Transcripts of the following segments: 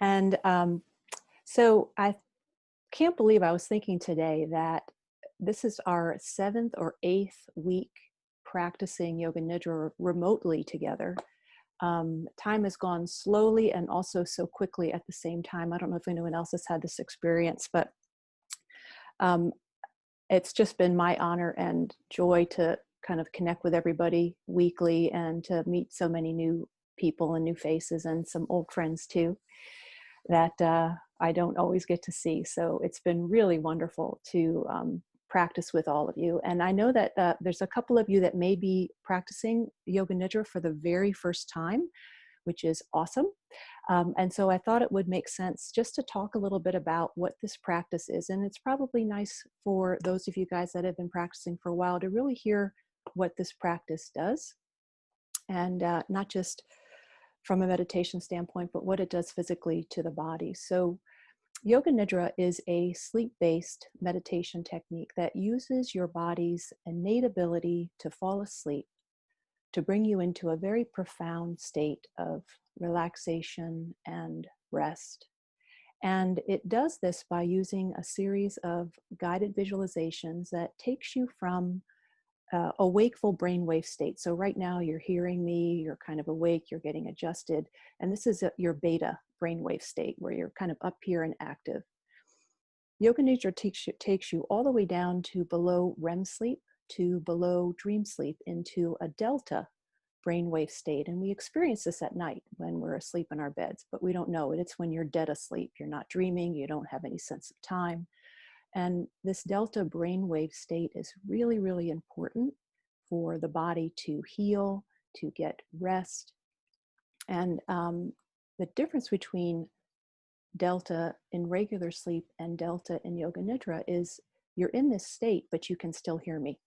And so I can't believe I was thinking today that this is our 7th or 8th week practicing Yoga Nidra remotely together. Time has gone slowly and also so quickly at the same time. I don't know if anyone else has had this experience, but um, it's just been my honor and joy to kind of connect with everybody weekly and to meet so many new people and new faces and some old friends too that I don't always get to see. So it's been really wonderful to practice with all of you. And I know that there's a couple of you that may be practicing Yoga Nidra for the very first time, which is awesome. And so I thought it would make sense just to talk a little bit about what this practice is. And it's probably nice for those of you guys that have been practicing for a while to really hear what this practice does. And not just from a meditation standpoint, but what it does physically to the body. So Yoga Nidra is a sleep-based meditation technique that uses your body's innate ability to fall asleep to bring you into a very profound state of relaxation and rest. And it does this by using a series of guided visualizations that takes you from a wakeful brainwave state. So right now you're hearing me, you're kind of awake, you're getting adjusted. And this is your beta brainwave state where you're kind of up here and active. Yoga Nidra takes you all the way down to below REM sleep, to below dream sleep, into a delta brainwave state. And we experience this at night when we're asleep in our beds, but we don't know it. It's when you're dead asleep. You're not dreaming, you don't have any sense of time. And this delta brainwave state is really, really important for the body to heal, to get rest. And the difference between delta in regular sleep and delta in Yoga Nidra is you're in this state, but you can still hear me.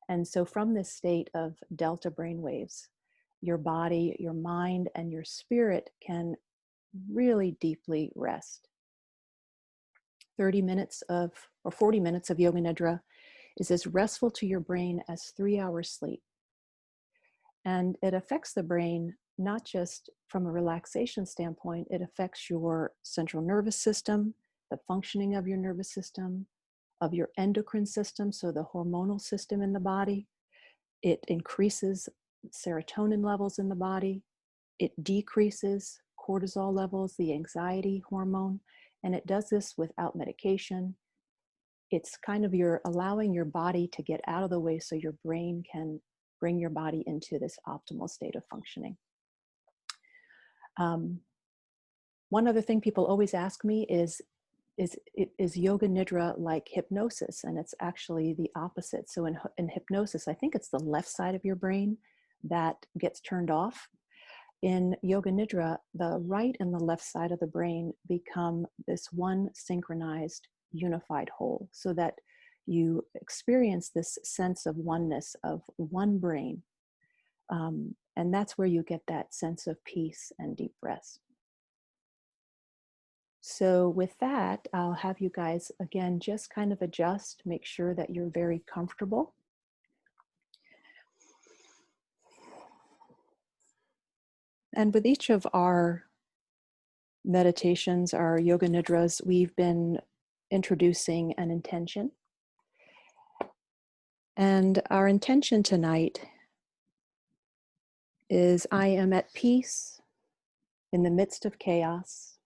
And so from this state of delta brainwaves, your body, your mind, and your spirit can really deeply rest. 30 minutes of, or 40 minutes of Yoga Nidra is as restful to your brain as 3 hours sleep. And it affects the brain not just from a relaxation standpoint, it affects your central nervous system, the functioning of your nervous system, of your endocrine system, so the hormonal system in the body. It increases serotonin levels in the body. It decreases cortisol levels, the anxiety hormone, and it does this without medication. It's kind of you're allowing your body to get out of the way so your brain can bring your body into this optimal state of functioning. One other thing people always ask me is Yoga Nidra like hypnosis? And it's actually the opposite. So in hypnosis, I think it's the left side of your brain that gets turned off. In Yoga Nidra, the right and the left side of the brain become this one synchronized, unified whole, so that you experience this sense of oneness, of one brain. And that's where you get that sense of peace and deep rest. So with that, I'll have you guys again just kind of adjust, make sure that you're very comfortable. And with each of our meditations, our Yoga Nidras, we've been introducing an intention. And our intention tonight is I am at peace in the midst of chaos.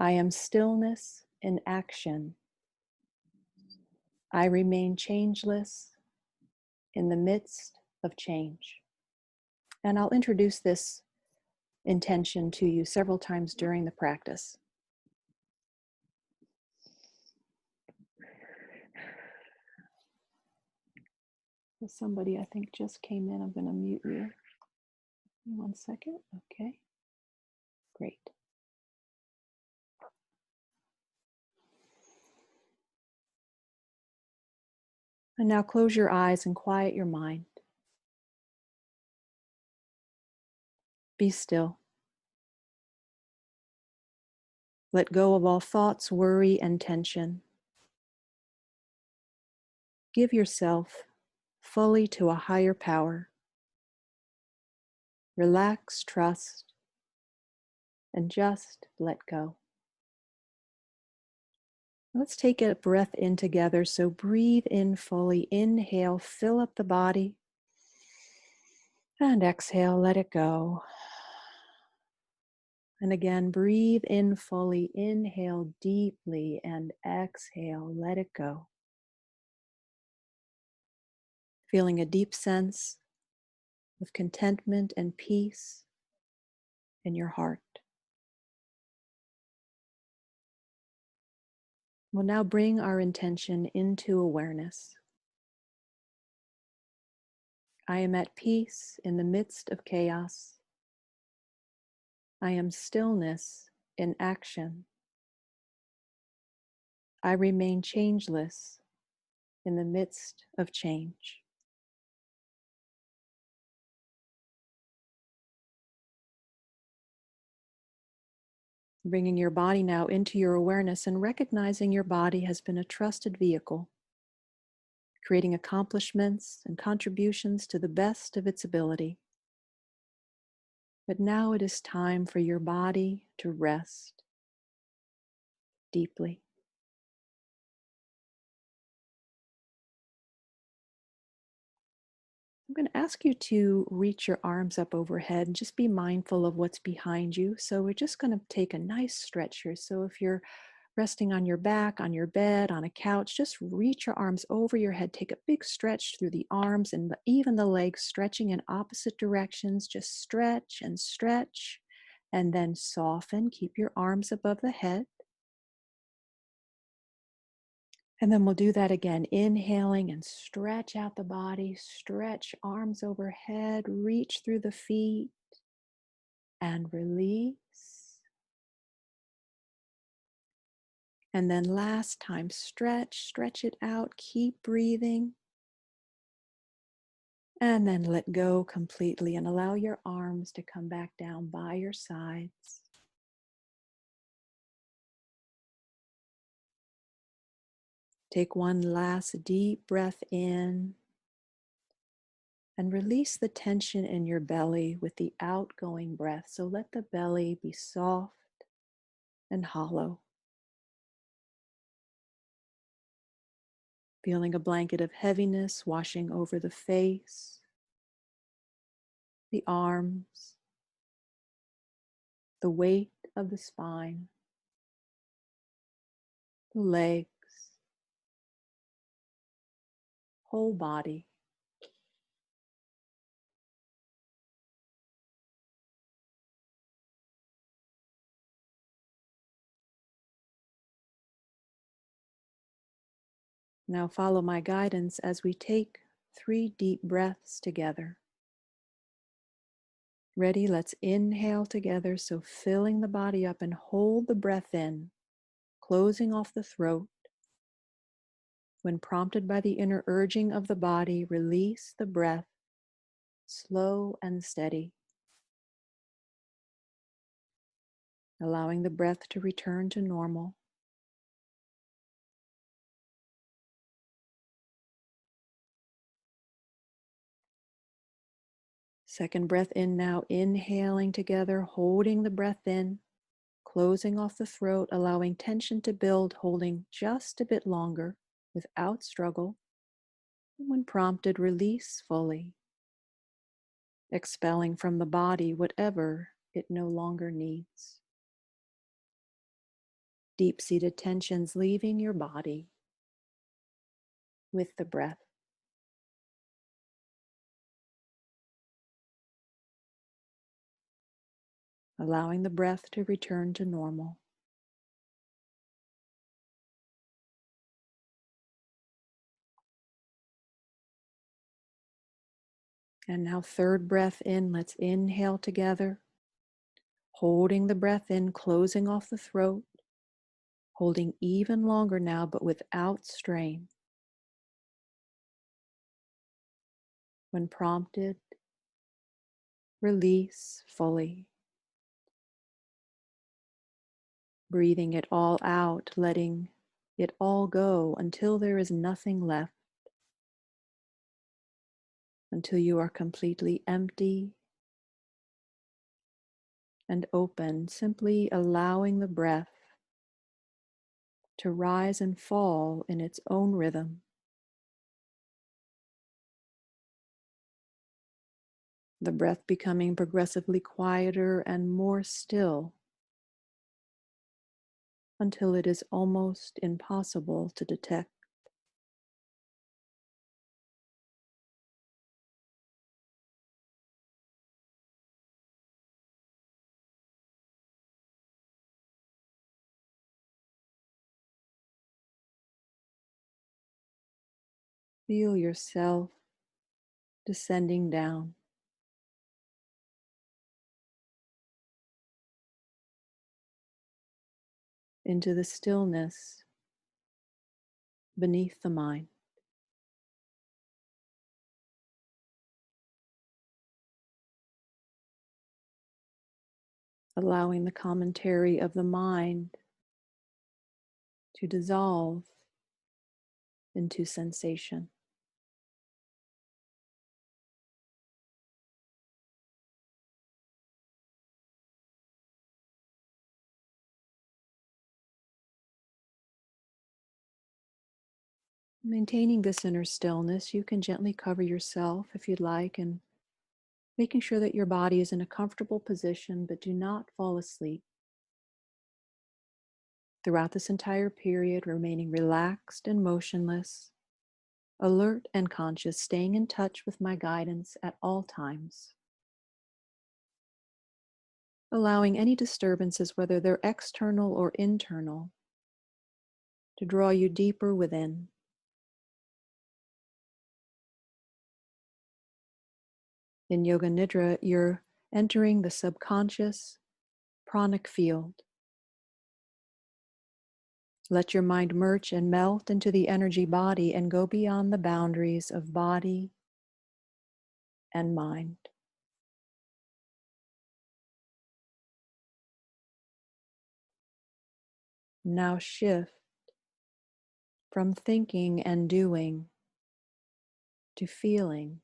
I am stillness in action. I remain changeless in the midst of change. And I'll introduce this intention to you several times during the practice. Somebody I think just came in. I'm going to mute you. 1 second. Okay. Great. And now close your eyes and quiet your mind. Be still. Let go of all thoughts, worry, and tension. Give yourself fully to a higher power. Relax, trust, and just let go. Let's take a breath in together. So breathe in fully. Inhale, fill up the body. And exhale, let it go. And again, breathe in fully. Inhale deeply and exhale, let it go. Feeling a deep sense of contentment and peace in your heart. We'll now bring our intention into awareness. I am at peace in the midst of chaos. I am stillness in action. I remain changeless in the midst of change. Bringing your body now into your awareness and recognizing your body has been a trusted vehicle, creating accomplishments and contributions to the best of its ability. But now it is time for your body to rest deeply. I'm going to ask you to reach your arms up overhead and just be mindful of what's behind you. So we're just going to take a nice stretch here. So if you're resting on your back, on your bed, on a couch, just reach your arms over your head. Take a big stretch through the arms and even the legs, stretching in opposite directions. Just stretch and then soften. Keep your arms above the head. And then we'll do that again, inhaling and stretch out the body, stretch arms overhead, reach through the feet and release. And then last time, stretch it out, keep breathing. And then let go completely and allow your arms to come back down by your sides. Take one last deep breath in and release the tension in your belly with the outgoing breath. So let the belly be soft and hollow. Feeling a blanket of heaviness washing over the face, the arms, the weight of the spine, the legs, whole body. Now follow my guidance as we take 3 deep breaths together. Ready? Let's inhale together. So filling the body up and hold the breath in, closing off the throat. When prompted by the inner urging of the body, release the breath, slow and steady, allowing the breath to return to normal. Second breath in now, inhaling together, holding the breath in, closing off the throat, allowing tension to build, holding just a bit longer without struggle. When prompted, release fully, expelling from the body whatever it no longer needs. Deep-seated tensions leaving your body with the breath. Allowing the breath to return to normal. And now third breath in, let's inhale together, holding the breath in, closing off the throat, holding even longer now, but without strain. When prompted, release fully. Breathing it all out, letting it all go until there is nothing left, until you are completely empty and open, simply allowing the breath to rise and fall in its own rhythm. The breath becoming progressively quieter and more still until it is almost impossible to detect. Feel yourself descending down into the stillness beneath the mind, allowing the commentary of the mind to dissolve into sensation. Maintaining this inner stillness, you can gently cover yourself if you'd like, and making sure that your body is in a comfortable position, but do not fall asleep. Throughout this entire period, remaining relaxed and motionless, alert and conscious, staying in touch with my guidance at all times. Allowing any disturbances, whether they're external or internal, to draw you deeper within. In Yoga Nidra, you're entering the subconscious pranic field. Let your mind merge and melt into the energy body and go beyond the boundaries of body and mind. Now shift from thinking and doing to feeling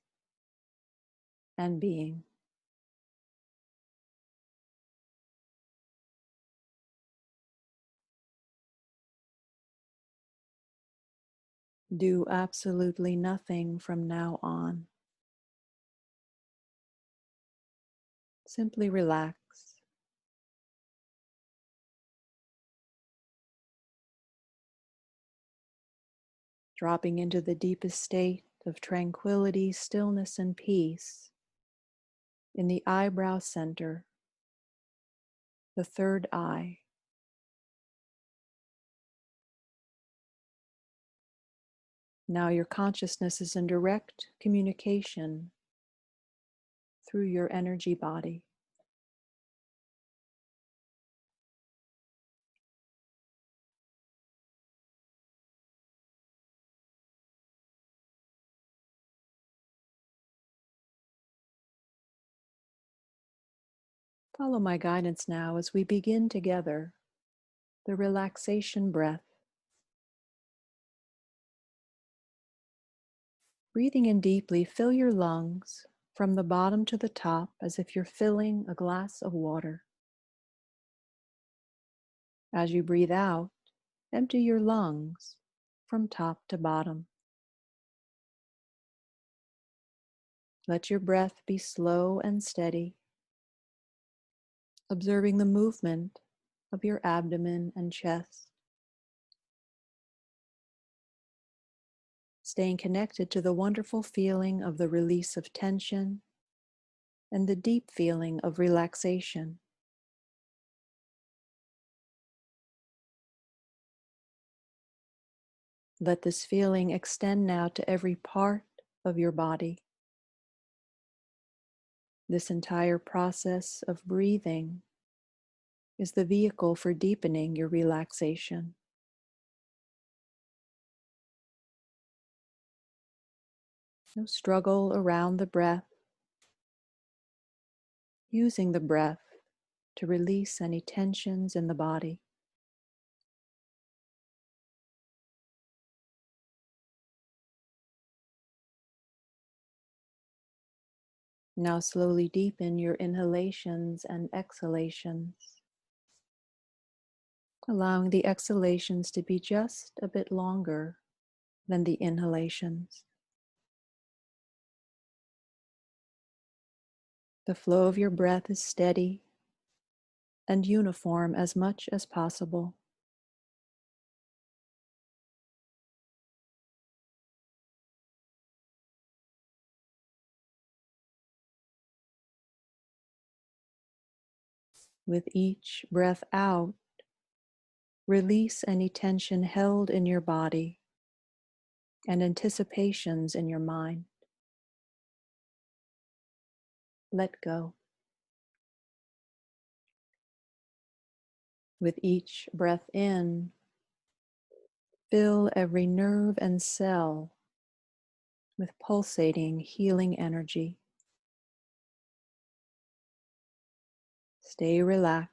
and being. Do absolutely nothing from now on. Simply relax, dropping into the deepest state of tranquility, stillness, and peace in the eyebrow center, the third eye. Now your consciousness is in direct communication through your energy body. Follow my guidance now as we begin together the relaxation breath. Breathing in deeply, fill your lungs from the bottom to the top as if you're filling a glass of water. As you breathe out, empty your lungs from top to bottom. Let your breath be slow and steady, observing the movement of your abdomen and chest. Staying connected to the wonderful feeling of the release of tension and the deep feeling of relaxation. Let this feeling extend now to every part of your body. This entire process of breathing is the vehicle for deepening your relaxation. No struggle around the breath, using the breath to release any tensions in the body. Now slowly deepen your inhalations and exhalations, allowing the exhalations to be just a bit longer than the inhalations. The flow of your breath is steady and uniform as much as possible. With each breath out, release any tension held in your body and anticipations in your mind. Let go. With each breath in, fill every nerve and cell with pulsating, healing energy. Stay relaxed.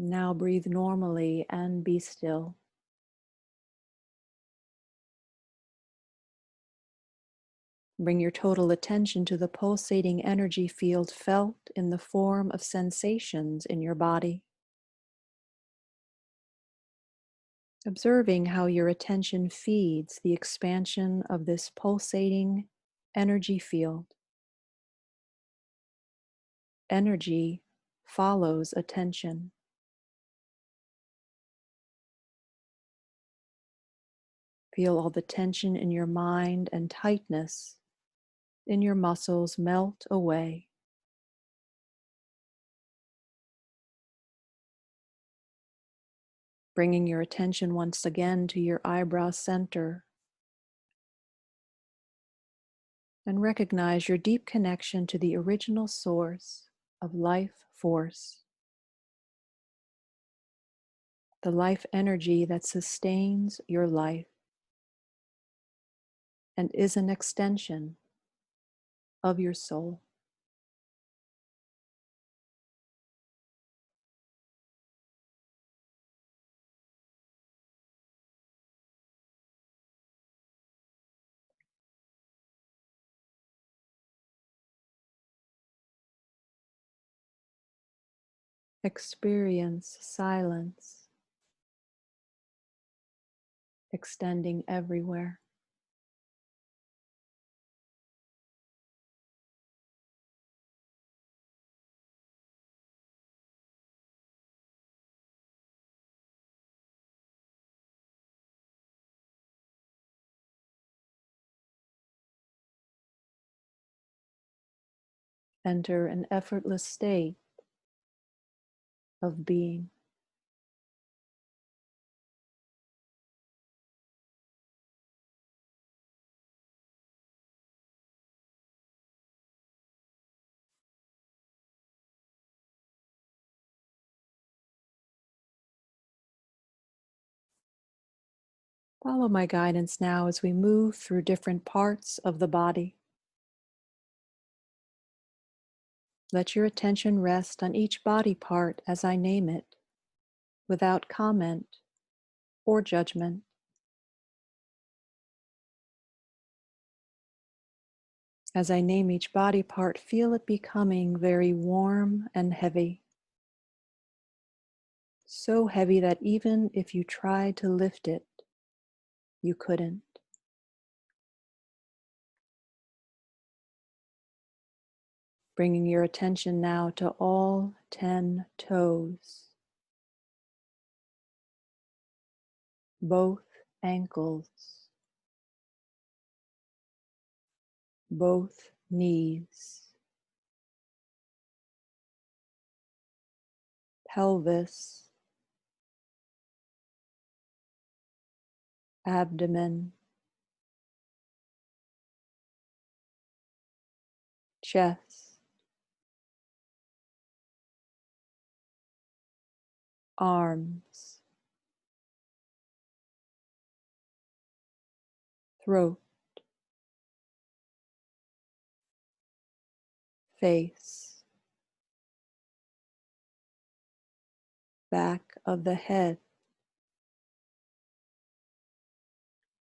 Now breathe normally and be still. Bring your total attention to the pulsating energy field felt in the form of sensations in your body. Observing how your attention feeds the expansion of this pulsating energy field. Energy follows attention. Feel all the tension in your mind and tightness in your muscles melt away. Bringing your attention once again to your eyebrow center, and recognize your deep connection to the original source of life force, the life energy that sustains your life and is an extension of your soul. Experience silence extending everywhere. Enter an effortless state of being. Follow my guidance now as we move through different parts of the body. Let your attention rest on each body part as I name it, without comment or judgment. As I name each body part, feel it becoming very warm and heavy. So heavy that even if you tried to lift it, you couldn't. Bringing your attention now to all 10 toes, both ankles, both knees, pelvis, abdomen, chest, arms, throat, face, back of the head,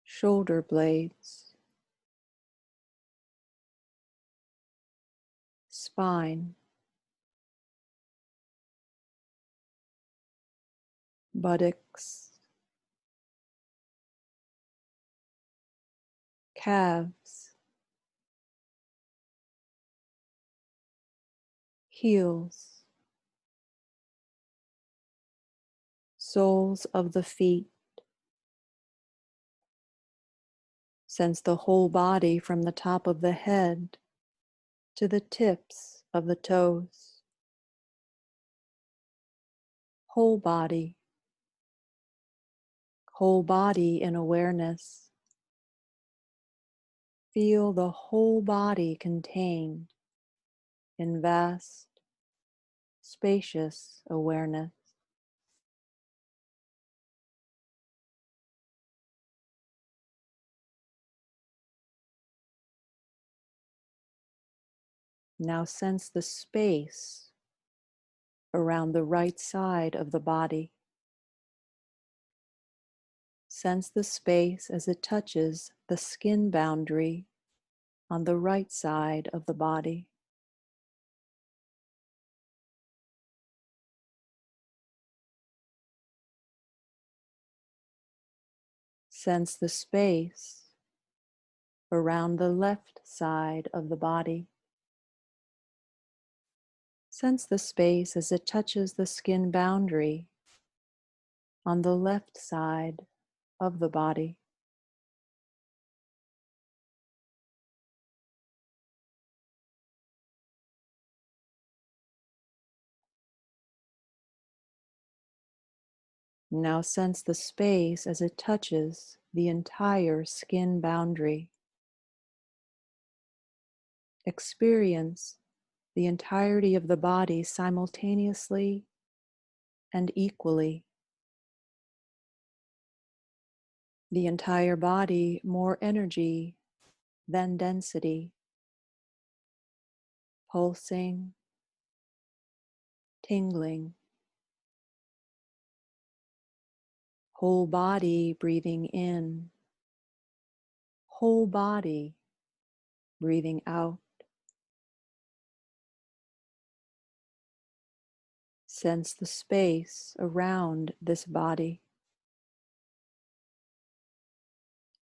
shoulder blades, spine, buttocks, calves, heels, soles of the feet. Sense the whole body from the top of the head to the tips of the toes. Whole body in awareness. Feel the whole body contained in vast, spacious awareness. Now sense the space around the right side of the body. Sense the space as it touches the skin boundary on the right side of the body. Sense the space around the left side of the body. Sense the space as it touches the skin boundary on the left side of the body. Now sense the space as it touches the entire skin boundary. Experience the entirety of the body simultaneously and equally. The entire body more energy than density, pulsing, tingling. Whole body breathing in, whole body breathing out. Sense the space around this body.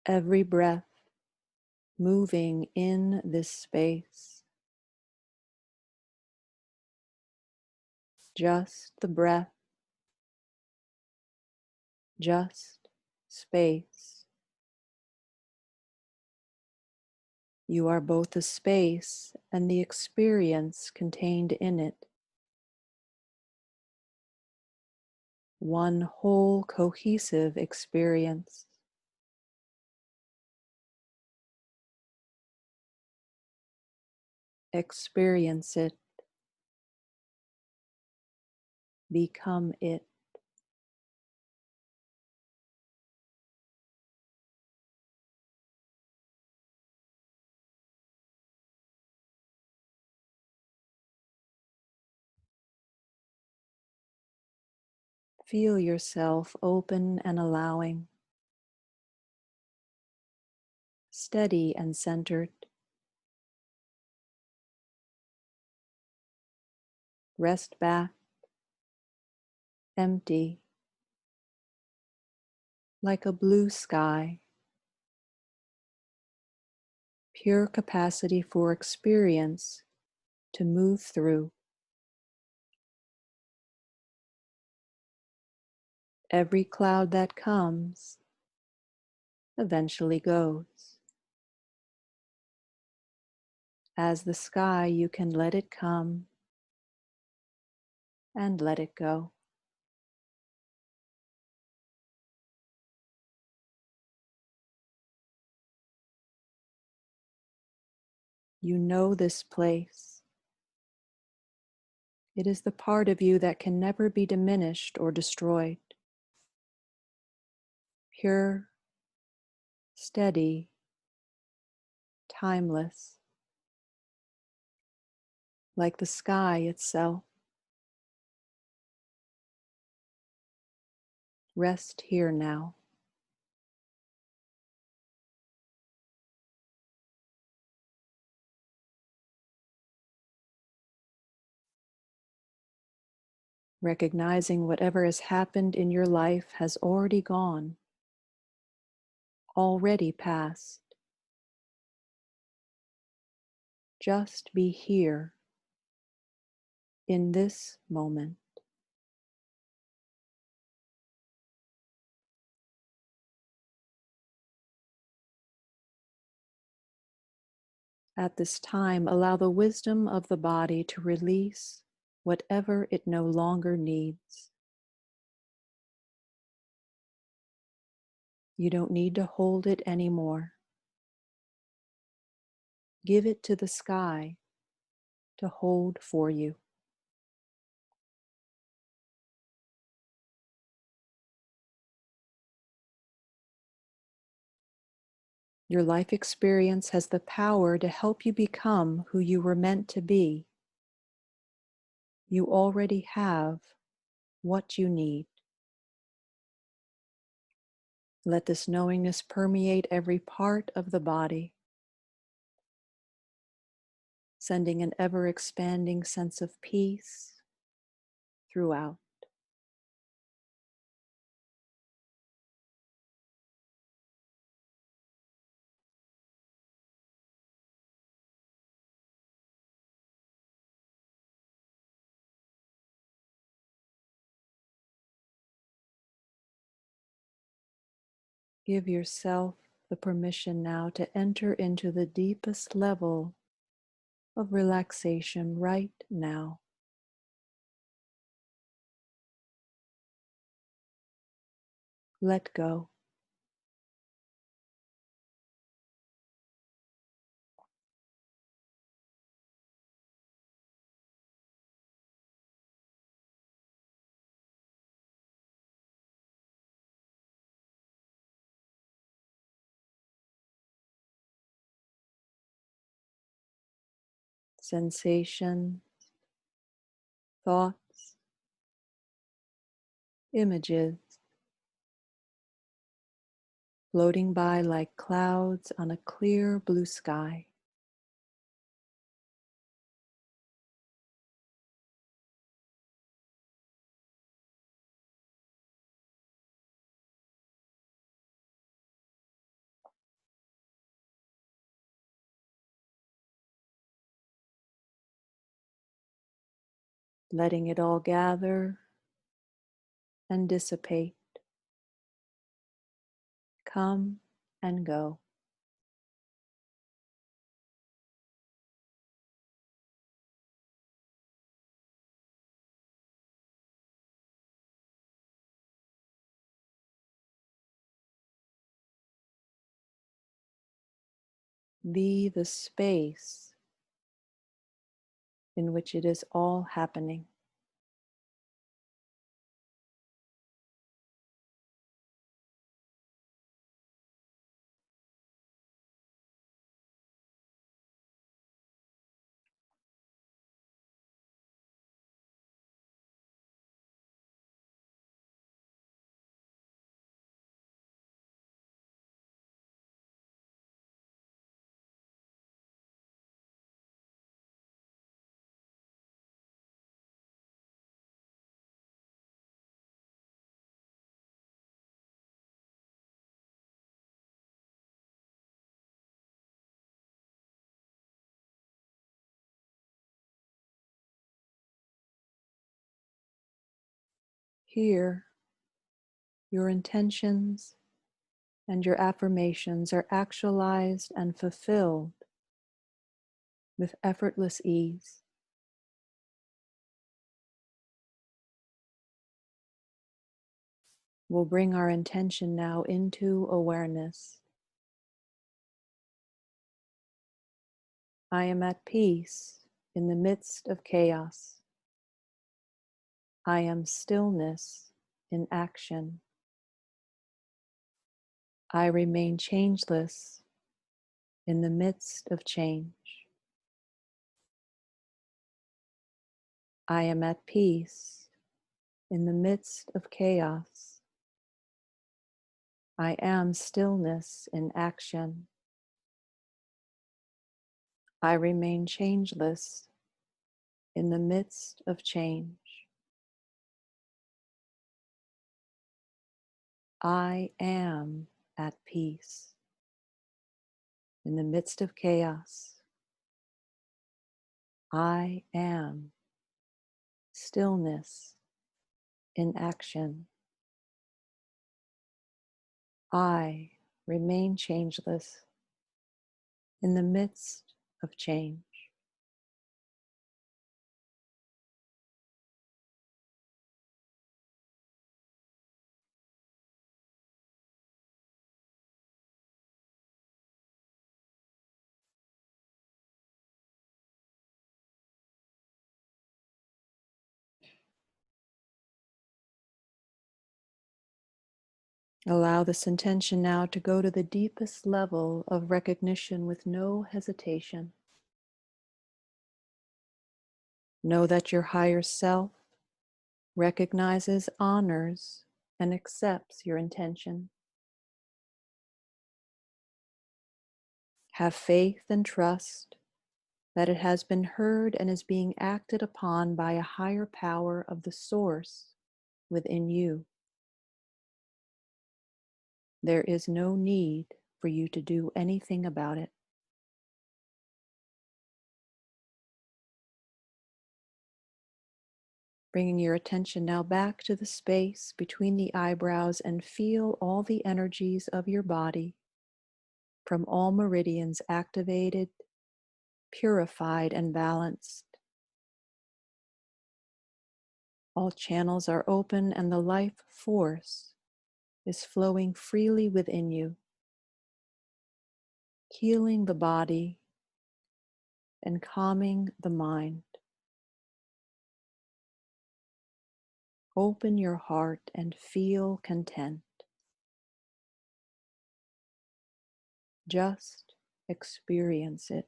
Every breath moving in this space. Just the breath, just space. You are both the space and the experience contained in it. One whole cohesive experience. Experience it. Become it. Feel yourself open and allowing, steady and centered. Rest back, empty, like a blue sky. Pure capacity for experience to move through. Every cloud that comes eventually goes. As the sky, you can let it come and let it go. You know this place. It is the part of you that can never be diminished or destroyed. Pure, steady, timeless, like the sky itself. Rest here now. Recognizing whatever has happened in your life has already gone, already passed. Just be here in this moment. At this time, allow the wisdom of the body to release whatever it no longer needs. You don't need to hold it anymore. Give it to the sky to hold for you. Your life experience has the power to help you become who you were meant to be. You already have what you need. Let this knowingness permeate every part of the body, sending an ever-expanding sense of peace throughout. Give yourself the permission now to enter into the deepest level of relaxation right now. Let go. Sensation, thoughts, images floating by like clouds on a clear blue sky. Letting it all gather and dissipate, come and go. Be the space in which it is all happening. Here, your intentions and your affirmations are actualized and fulfilled with effortless ease. We'll bring our intention now into awareness. I am at peace in the midst of chaos. I am stillness in action. I remain changeless in the midst of change. I am at peace in the midst of chaos. I am stillness in action. I remain changeless in the midst of change. I am at peace in the midst of chaos. I am stillness in action. I remain changeless in the midst of change. Allow this intention now to go to the deepest level of recognition with no hesitation. Know that your higher self recognizes, honors, and accepts your intention. Have faith and trust that it has been heard and is being acted upon by a higher power of the source within you. There is no need for you to do anything about it. Bringing your attention now back to the space between the eyebrows and feel all the energies of your body from all meridians activated, purified, and balanced. All channels are open and the life force is flowing freely within you, healing the body and calming the mind. Open your heart and feel content. Just experience it.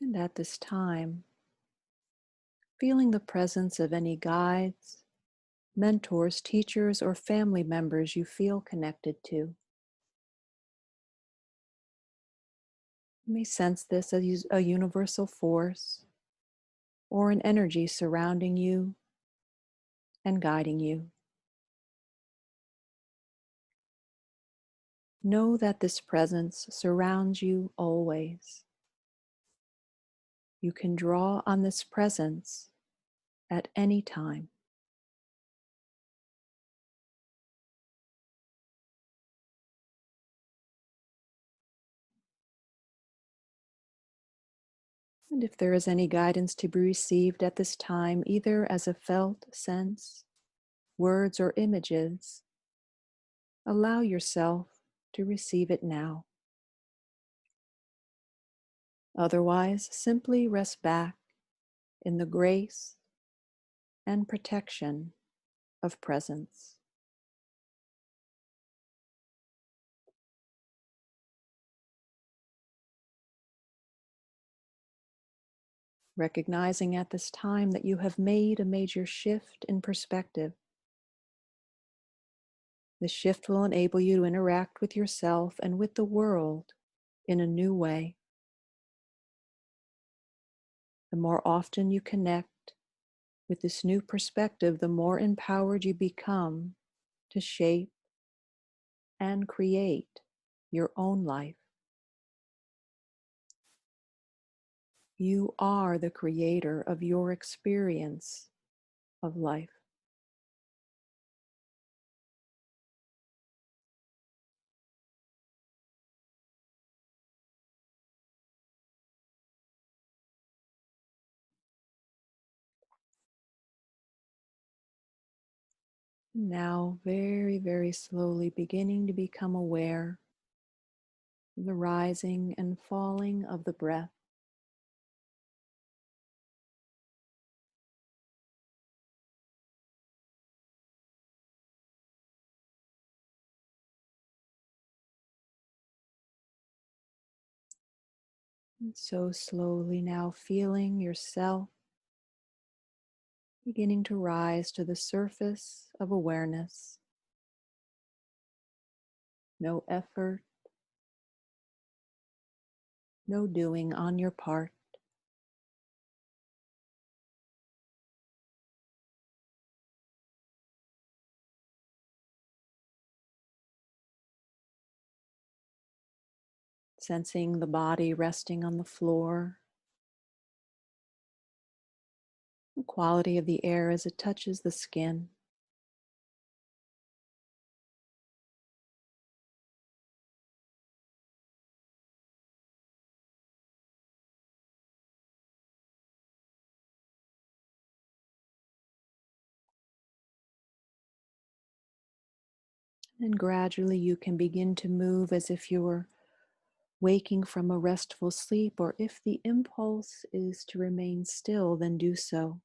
And at this time, feeling the presence of any guides, mentors, teachers, or family members you feel connected to. You may sense this as a universal force or an energy surrounding you and guiding you. Know that this presence surrounds you always. You can draw on this presence at any time. And if there is any guidance to be received at this time, either as a felt sense, words, or images, allow yourself to receive it now. Otherwise, simply rest back in the grace and protection of presence. Recognizing at this time that you have made a major shift in perspective. This shift will enable you to interact with yourself and with the world in a new way. The more often you connect with this new perspective, the more empowered you become to shape and create your own life. You are the creator of your experience of life. Now, very, very slowly beginning to become aware of the rising and falling of the breath. And so slowly now feeling yourself beginning to rise to the surface of awareness. No effort, no doing on your part. Sensing the body resting on the floor, the quality of the air as it touches the skin. And gradually you can begin to move as if you were waking from a restful sleep, or if the impulse is to remain still, then do so.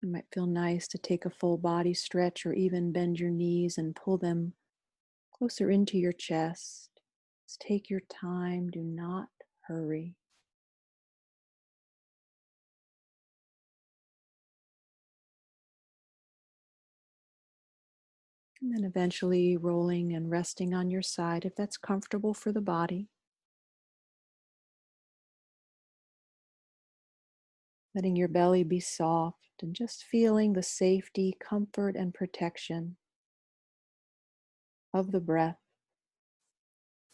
It might feel nice to take a full body stretch or even bend your knees and pull them closer into your chest. Just take your time, do not hurry. And then eventually rolling and resting on your side if that's comfortable for the body. Letting your belly be soft and just feeling the safety, comfort, and protection of the breath,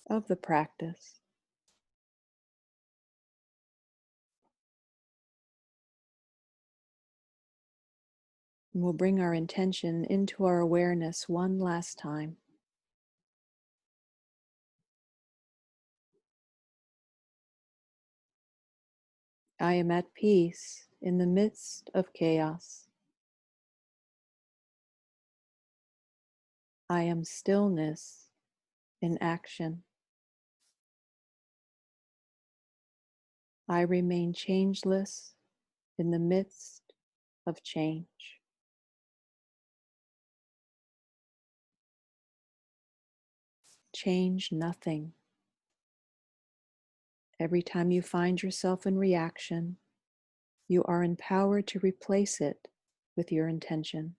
of the practice. And we'll bring our intention into our awareness one last time. I am at peace in the midst of chaos. I am stillness in action. I remain changeless in the midst of change. Change nothing. Every time you find yourself in reaction, you are empowered to replace it with your intention.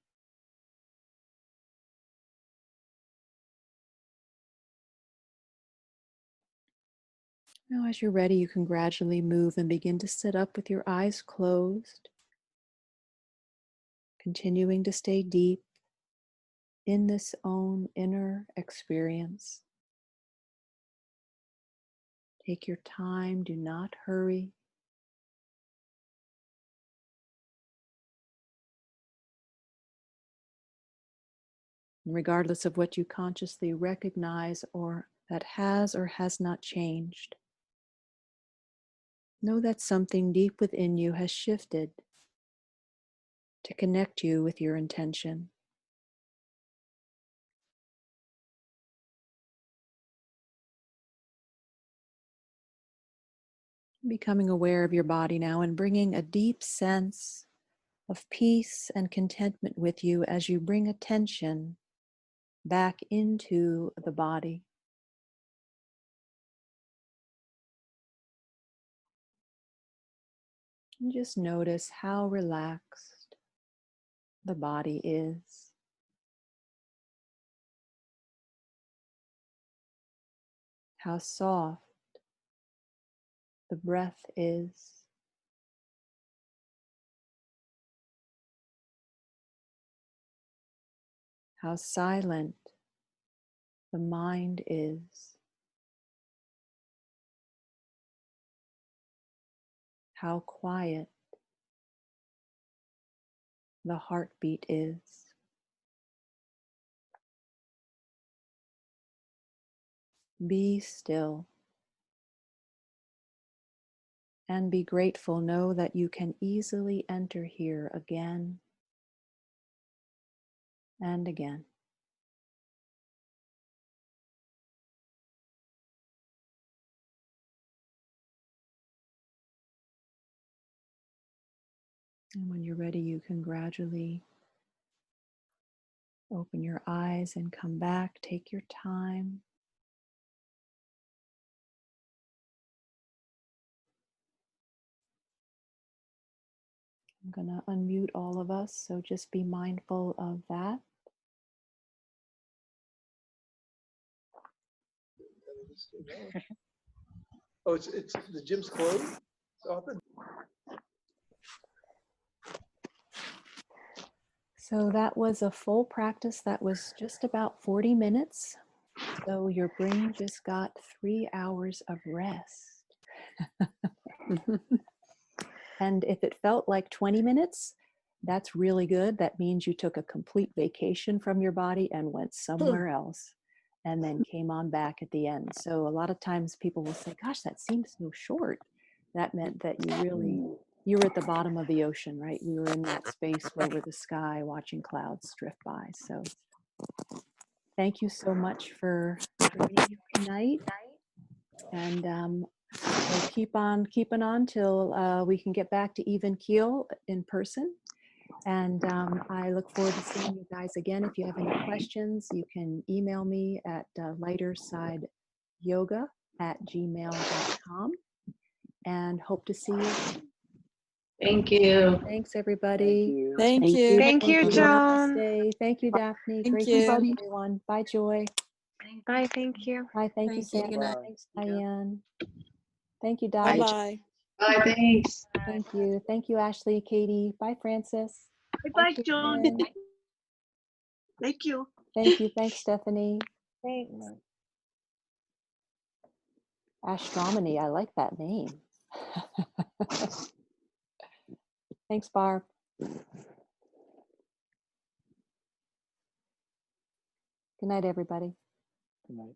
Now, as you're ready, you can gradually move and begin to sit up with your eyes closed, continuing to stay deep in this own inner experience. Take your time, do not hurry. And regardless of what you consciously recognize or that has or has not changed, know that something deep within you has shifted to connect you with your intention. Becoming aware of your body now and bringing a deep sense of peace and contentment with you as you bring attention back into the body. And just notice how relaxed the body is, how soft the breath is, how silent the mind is, how quiet the heartbeat is. Be still and be grateful. Know that you can easily enter here again and again. And when you're ready, you can gradually open your eyes and come back. Take your time. I'm going to unmute all of us, so just be mindful of that. Oh, it's the gym's closed? It's open? So that was a full practice that was just about 40 minutes. So your brain just got 3 hours of rest. And if it felt like 20 minutes, that's really good. That means you took a complete vacation from your body and went somewhere else and then came on back at the end. So a lot of times people will say, gosh, that seems so short. That meant that you were at the bottom of the ocean, right? We were in that space over the sky watching clouds drift by. So thank you so much for joining me tonight. And we'll keep on keeping on till we can get back to even keel in person. And I look forward to seeing you guys again. If you have any questions, you can email me at lightersideyoga@gmail.com, and hope to see you. Thank you. Thanks, everybody. Thank you. Thank you, Joan. Namaste. Thank you, Daphne. Thank Great you. to see everyone. Bye, Joy. Bye, thank you. Bye, thank you, Thank you. Sam. Thanks, Diane. Thank you, Di. Bye-bye. Bye, thanks. Thank you. Thank you, Ashley, Katie. Bye, Francis. Bye, Joan. Kristen. Thank you. Thank you. Thanks, Stephanie. Thanks. Ashtromany, I like that name. Thanks, Barb. Good night, everybody. Good night.